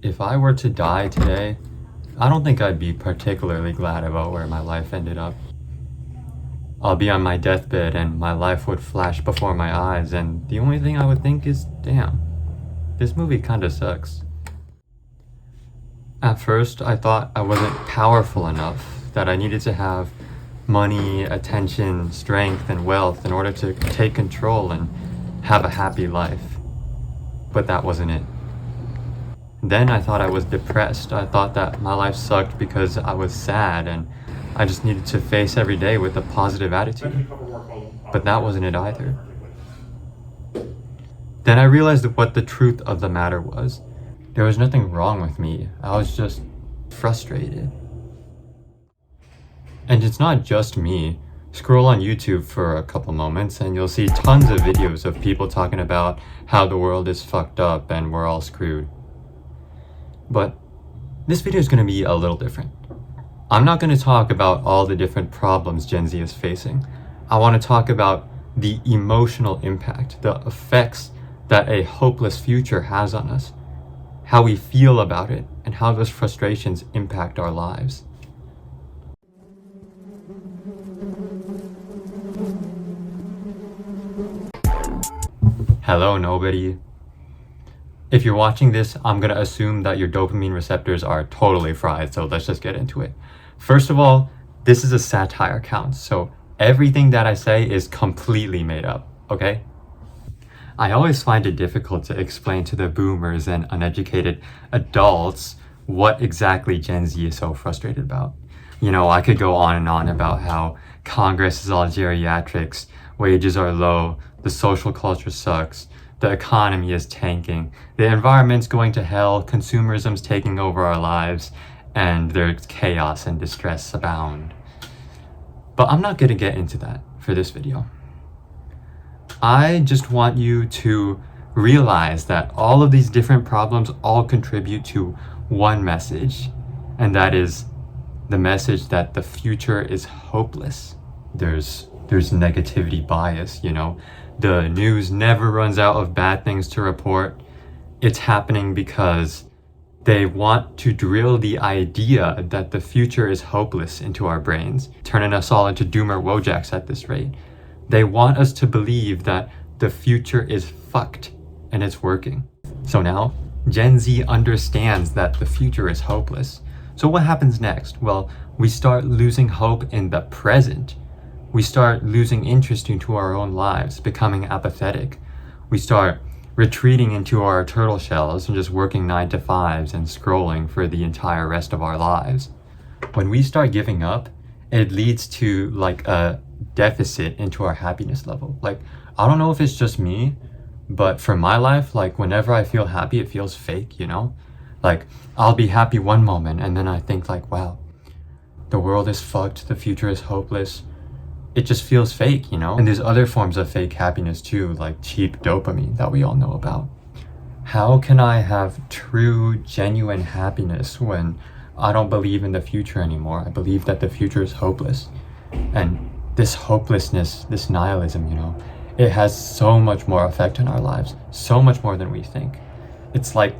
If I were to die today, I don't think I'd be particularly glad about where my life ended up. I'll be on my deathbed and my life would flash before my eyes, and the only thing I would think is, damn, this movie kinda sucks. At first, I thought I wasn't powerful enough, that I needed to have money, attention, strength, and wealth in order to take control and have a happy life. But that wasn't it. Then I thought I was depressed. I thought that my life sucked because I was sad and I just needed to face every day with a positive attitude. But that wasn't it either. Then I realized what the truth of the matter was. There was nothing wrong with me. I was just frustrated. And it's not just me. Scroll on YouTube for a couple moments and you'll see tons of videos of people talking about how the world is fucked up and we're all screwed. But this video is going to be a little different. I'm not going to talk about all the different problems Gen Z is facing. I want to talk about the emotional impact, the effects that a hopeless future has on us, how we feel about it, and how those frustrations impact our lives. Hello, nobody. If you're watching this, I'm gonna assume that your dopamine receptors are totally fried, so let's just get into it. First of all, this is a satire account, so everything that I say is completely made up, okay? I always find it difficult to explain to the boomers and uneducated adults what exactly Gen Z is so frustrated about. You know, I could go on and on about how Congress is all geriatrics, wages are low, the social culture sucks, the economy is tanking, the environment's going to hell, consumerism's taking over our lives, and there's chaos and distress abound. But I'm not gonna get into that for this video. I just want you to realize that all of these different problems all contribute to one message, and that is the message that the future is hopeless. There's negativity bias, you know? The news never runs out of bad things to report. It's happening because they want to drill the idea that the future is hopeless into our brains, turning us all into doomer wojaks at this rate. They want us to believe that the future is fucked and it's working. So now, Gen Z understands that the future is hopeless. So what happens next? Well, we start losing hope in the present. We start losing interest into our own lives, becoming apathetic. We start retreating into our turtle shells and just working 9 to 5s and scrolling for the entire rest of our lives. When we start giving up, it leads to like a deficit into our happiness level. Like, I don't know if it's just me, but for my life, like whenever I feel happy, it feels fake, you know? Like, I'll be happy one moment and then I think like, wow, the world is fucked, the future is hopeless. It just feels fake, you know? And there's other forms of fake happiness too, like cheap dopamine that we all know about. How can I have true, genuine happiness when I don't believe in the future anymore? I believe that the future is hopeless. And this hopelessness, this nihilism, you know, it has so much more effect on our lives, so much more than we think. It's like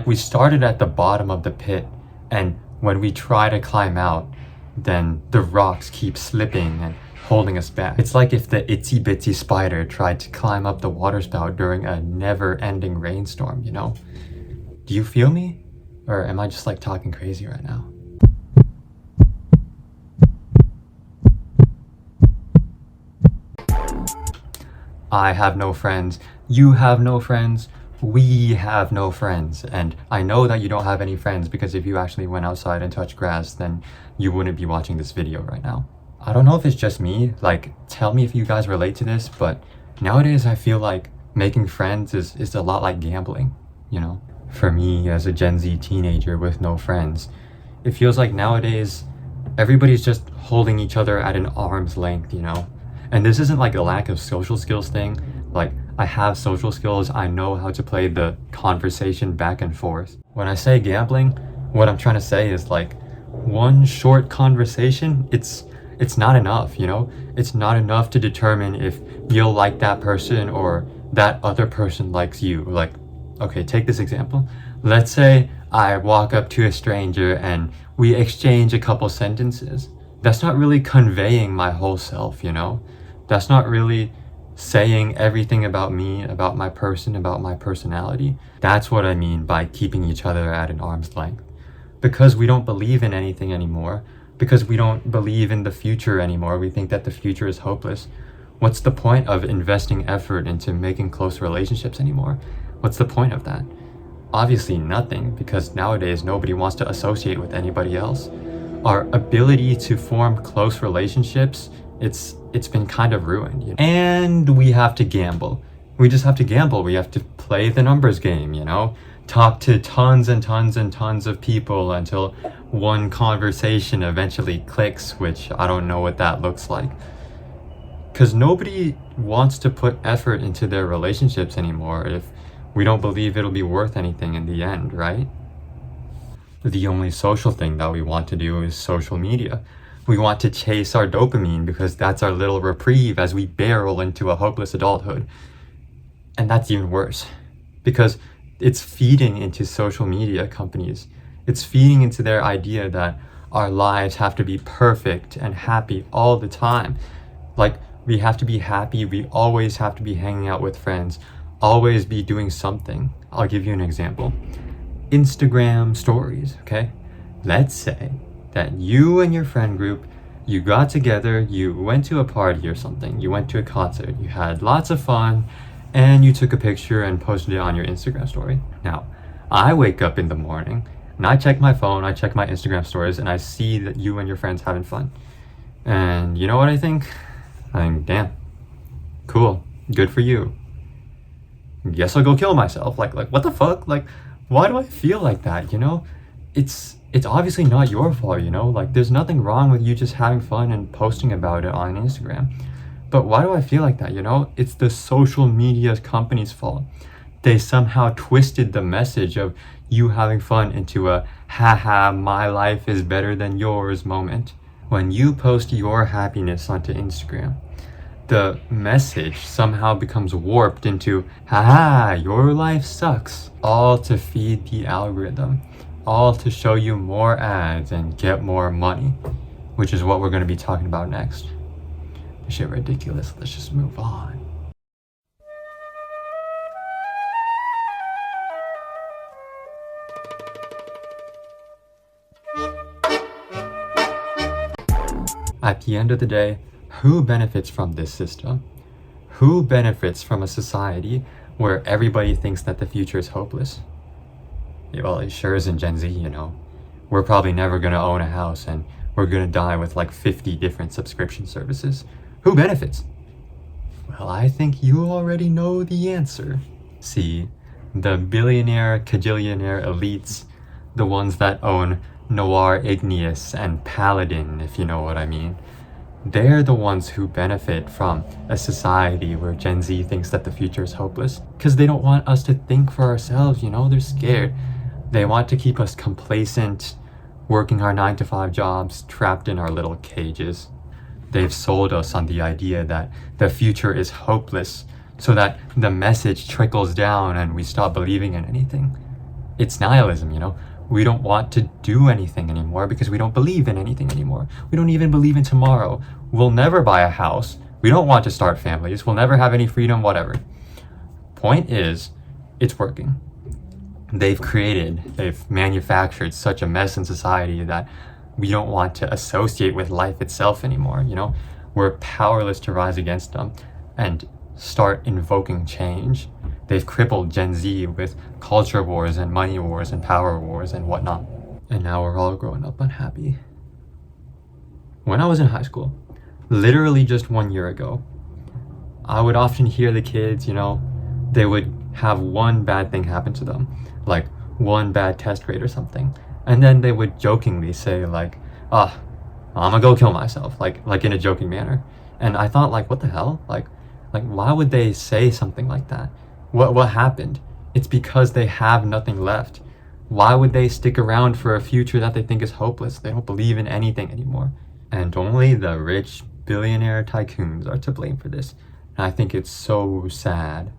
we started at the bottom of the pit, and when we try to climb out, then the rocks keep slipping and holding us back. It's like if the itsy bitsy spider tried to climb up the waterspout during a never-ending rainstorm, you know? Do you feel me? Or am I just like talking crazy right now? I have no friends, you have no friends, we have no friends, and I know that you don't have any friends because if you actually went outside and touched grass, then you wouldn't be watching this video right now. I don't know if it's just me, like, tell me if you guys relate to this, but nowadays I feel like making friends is a lot like gambling, you know? For me, as a Gen Z teenager with no friends, it feels like nowadays everybody's just holding each other at an arm's length, you know? And this isn't like a lack of social skills thing. Like, I have social skills, I know how to play the conversation back and forth. When I say gambling, what I'm trying to say is like, one short conversation, it's not enough, you know? It's not enough to determine if you'll like that person or that other person likes you. Like, Okay, take this example. Let's say I walk up to a stranger and we exchange a couple sentences. That's not really conveying my whole self, you know? That's not really saying everything about me, about my person, about my personality. That's what I mean by keeping each other at an arm's length. Because we don't believe in anything anymore, because we don't believe in the future anymore, we think that the future is hopeless. What's the point of investing effort into making close relationships anymore? What's the point of that? Obviously nothing, because nowadays nobody wants to associate with anybody else. Our ability to form close relationships, it's been kind of ruined. You know? And we have to gamble. We just have to gamble. We have to play the numbers game, you know? Talk to tons and tons and tons of people until one conversation eventually clicks, which I don't know what that looks like. Because nobody wants to put effort into their relationships anymore if we don't believe it'll be worth anything in the end, right? The only social thing that we want to do is social media. We want to chase our dopamine because that's our little reprieve as we barrel into a hopeless adulthood. And that's even worse because it's feeding into social media companies. It's feeding into their idea that our lives have to be perfect and happy all the time. Like, we have to be happy. We always have to be hanging out with friends, always be doing something. I'll give you an example. Instagram stories, okay? Let's say that you and your friend group, you got together, you went to a party or something, you went to a concert, you had lots of fun, and you took a picture and posted it on your Instagram story. Now, I wake up in the morning and I check my phone, I check my Instagram stories, and I see that you and your friends having fun. And you know what I think? I think, damn, cool, good for you. Guess I'll go kill myself. Like what the fuck? Like, why do I feel like that, you know? It's obviously not your fault, you know? Like, there's nothing wrong with you just having fun and posting about it on Instagram. But why do I feel like that, you know? It's the social media company's fault. They somehow twisted the message of you having fun into a haha, my life is better than yours moment. When you post your happiness onto Instagram, the message somehow becomes warped into, haha, your life sucks. All to feed the algorithm. All to show you more ads and get more money. Which is what we're going to be talking about next. This shit ridiculous. Let's just move on. At the end of the day, who benefits from this system? Who benefits from a society where everybody thinks that the future is hopeless? Yeah, well, it sure isn't Gen Z, you know. We're probably never gonna own a house and we're gonna die with like 50 different subscription services. Who benefits? Well, I think you already know the answer. See, the billionaire, cajillionaire elites, the ones that own Noir Igneous and Paladin, if you know what I mean. They're the ones who benefit from a society where Gen Z thinks that the future is hopeless. Because they don't want us to think for ourselves, you know? They're scared. They want to keep us complacent, working our 9-to-5 jobs, trapped in our little cages. They've sold us on the idea that the future is hopeless so that the message trickles down and we stop believing in anything. It's nihilism, you know? We don't want to do anything anymore because we don't believe in anything anymore. We don't even believe in tomorrow. We'll never buy a house. We don't want to start families. We'll never have any freedom, whatever. Point is, it's working. They've manufactured such a mess in society that we don't want to associate with life itself anymore, you know? We're powerless to rise against them and start invoking change. They've crippled Gen Z with culture wars and money wars and power wars and whatnot. And now we're all growing up unhappy. When I was in high school, literally just 1 year ago, I would often hear the kids, you know, they would have one bad thing happen to them, like one bad test grade or something. And then they would jokingly say like, I'm gonna go kill myself, like in a joking manner. And I thought, like, what the hell? Like why would they say something like that? What happened? It's because they have nothing left. Why would they stick around for a future that they think is hopeless? They don't believe in anything anymore. And only the rich billionaire tycoons are to blame for this. And I think it's so sad.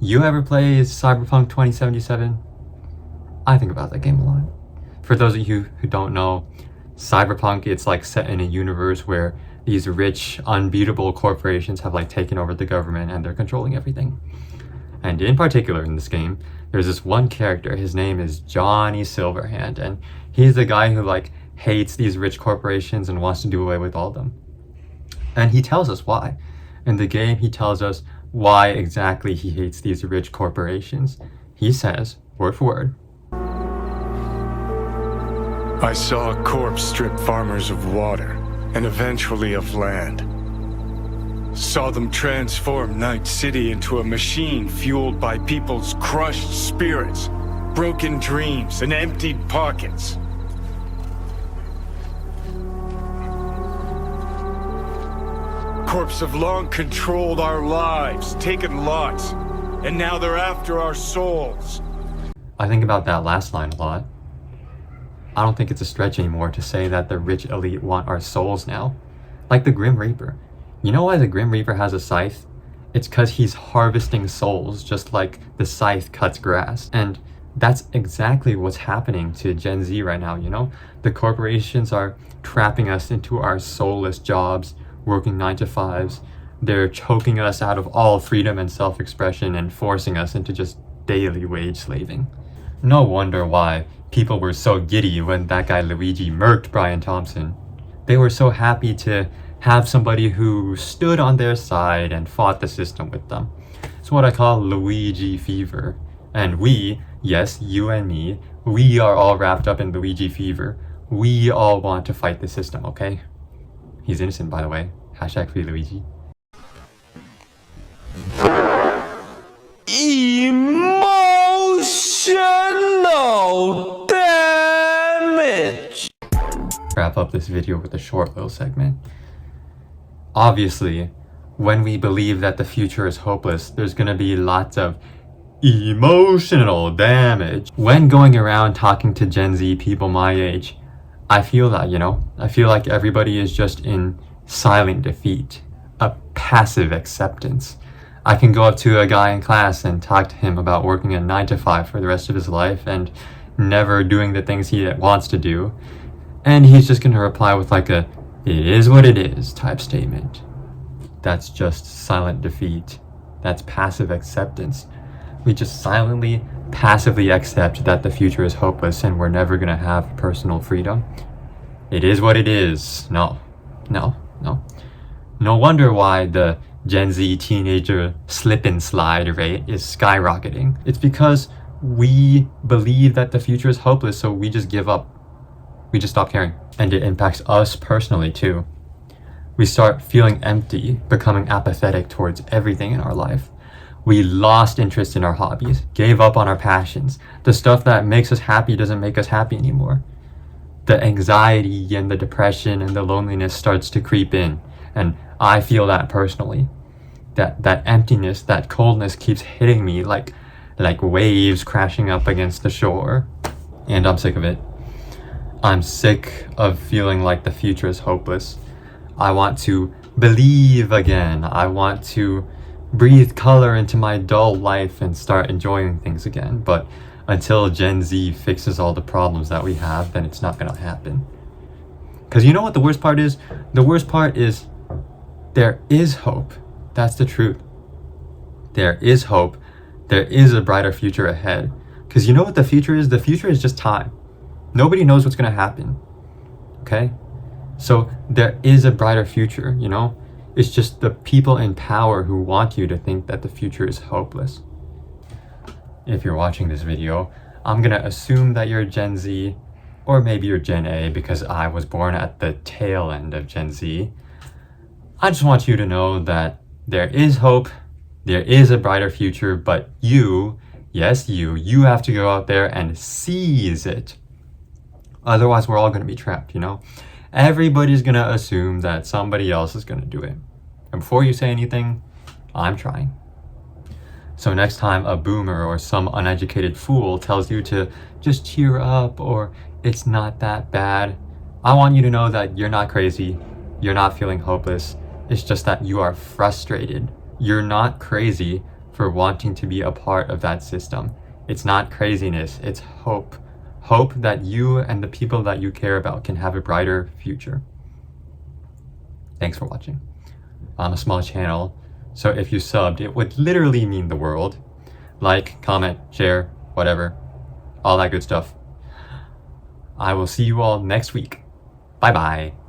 You ever play Cyberpunk 2077? I think about that game a lot. For those of you who don't know, Cyberpunk, it's like set in a universe where these rich, unbeatable corporations have like taken over the government and they're controlling everything. And in particular in this game, there's this one character, his name is Johnny Silverhand, and he's the guy who like hates these rich corporations and wants to do away with all of them. And he tells us why. In the game, he tells us why exactly he hates these rich corporations. He says, word for word, I saw a corpse strip farmers of water, and eventually of land. Saw them transform Night City into a machine fueled by people's crushed spirits, broken dreams, and emptied pockets. Corps have long controlled our lives, taken lots, and now they're after our souls. I think about that last line a lot. I don't think it's a stretch anymore to say that the rich elite want our souls now. Like the Grim Reaper. You know why the Grim Reaper has a scythe? It's because he's harvesting souls, just like the scythe cuts grass. And that's exactly what's happening to Gen Z right now, you know? The corporations are trapping us into our soulless jobs, working 9 to 5s. They're choking us out of all freedom and self-expression and forcing us into just daily wage slaving. No wonder why people were so giddy when that guy Luigi murked Brian Thompson. They were so happy to have somebody who stood on their side and fought the system with them. It's what I call Luigi fever. And we, yes, you and me, we are all wrapped up in Luigi fever. We all want to fight the system, okay? He's innocent, by the way. Hashtag free Luigi. Emotional damage. Wrap up this video with a short little segment. Obviously, when we believe that the future is hopeless, there's gonna be lots of emotional damage. When going around talking to Gen Z people my age, I feel that, you know? I feel like everybody is just in silent defeat, a passive acceptance. I can go up to a guy in class and talk to him about working a 9 to 5 for the rest of his life and never doing the things he wants to do. And he's just gonna reply with like a, "It is what it is" type statement. That's just silent defeat. That's passive acceptance. We just silently, passively accept that the future is hopeless and we're never gonna have personal freedom. It is what it is. No. No wonder why the Gen Z teenager slip and slide rate is skyrocketing. It's because we believe that the future is hopeless, so we just give up. We just stop caring. And it impacts us personally too. We start feeling empty, becoming apathetic towards everything in our life. We lost interest in our hobbies, gave up on our passions. The stuff that makes us happy doesn't make us happy anymore. The anxiety and the depression and the loneliness starts to creep in. And I feel that personally. That emptiness, that coldness keeps hitting me like waves crashing up against the shore. And I'm sick of it. I'm sick of feeling like the future is hopeless. I want to believe again. I want to breathe color into my dull life and start enjoying things again. But until Gen Z fixes all the problems that we have, then it's not gonna happen. Because you know what the worst part is? The worst part is there is hope. That's the truth. There is hope. There is a brighter future ahead. Because you know what the future is? The future is just time. Nobody knows what's going to happen. Okay? So there is a brighter future, you know? It's just the people in power who want you to think that the future is hopeless. If you're watching this video, I'm going to assume that you're Gen Z, or maybe you're Gen A because I was born at the tail end of Gen Z. I just want you to know that there is hope, there is a brighter future, but you, yes you have to go out there and seize it. Otherwise, we're all going to be trapped, you know? Everybody's going to assume that somebody else is going to do it. And before you say anything, I'm trying. So next time a boomer or some uneducated fool tells you to just cheer up or it's not that bad, I want you to know that you're not crazy. You're not feeling hopeless. It's just that you are frustrated. You're not crazy. for wanting to be a part of that system. It's not craziness, it's hope. Hope that you and the people that you care about can have a brighter future. Thanks for watching. I'm a small channel, so if you subbed, it would literally mean the world. Like, comment, share, whatever. All that good stuff. I will see you all next week. Bye bye.